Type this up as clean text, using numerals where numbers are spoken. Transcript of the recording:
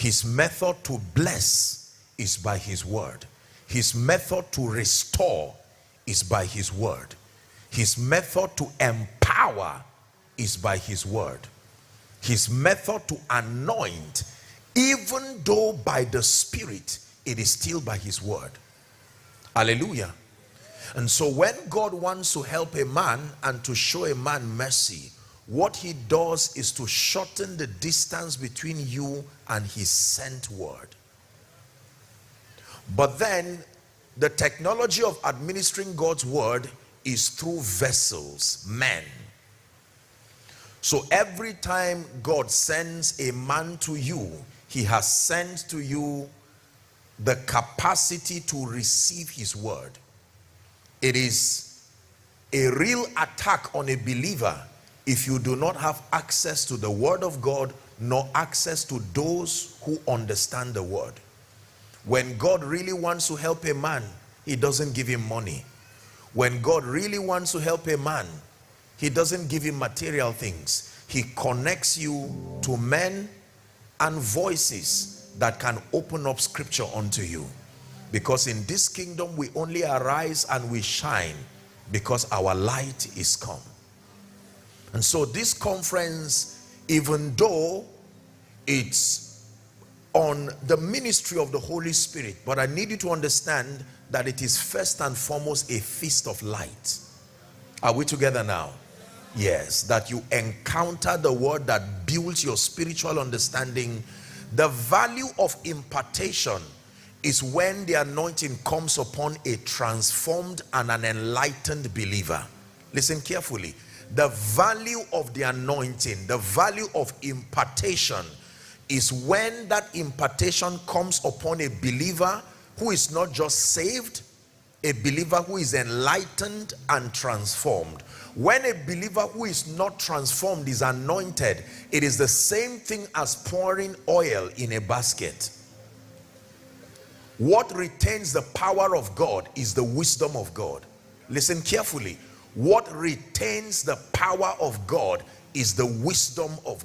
His method to bless is by his word. His method to restore is by his word. His method to empower is by his word. His method to anoint, even though by the Spirit, it is still by his word. Hallelujah. And so when God wants to help a man and to show a man mercy, what he does is to shorten the distance between you and his sent word. But then the technology of administering God's word is through vessels, men. So every time God sends a man to you, he has sent to you the capacity to receive his word. It is a real attack on a believer if you do not have access to the word of God, nor access to those who understand the word. When God really wants to help a man, he doesn't give him money. When God really wants to help a man, he doesn't give him material things. He connects you to men and voices that can open up scripture unto you. Because in this kingdom we only arise and we shine because our light is come. And so this conference, even though it's on the ministry of the Holy Spirit, but I need you to understand that it is first and foremost a feast of light. Are we together now? Yes, that you encounter the word that builds your spiritual understanding. The value of impartation is when the anointing comes upon a transformed and an enlightened believer. Listen carefully. The value of the anointing, the value of impartation, is when that impartation comes upon a believer who is not just saved, a believer who is enlightened and transformed. When a believer who is not transformed is anointed, it is the same thing as pouring oil in a basket. What retains the power of God is the wisdom of God. Listen carefully. What retains the power of God is the wisdom of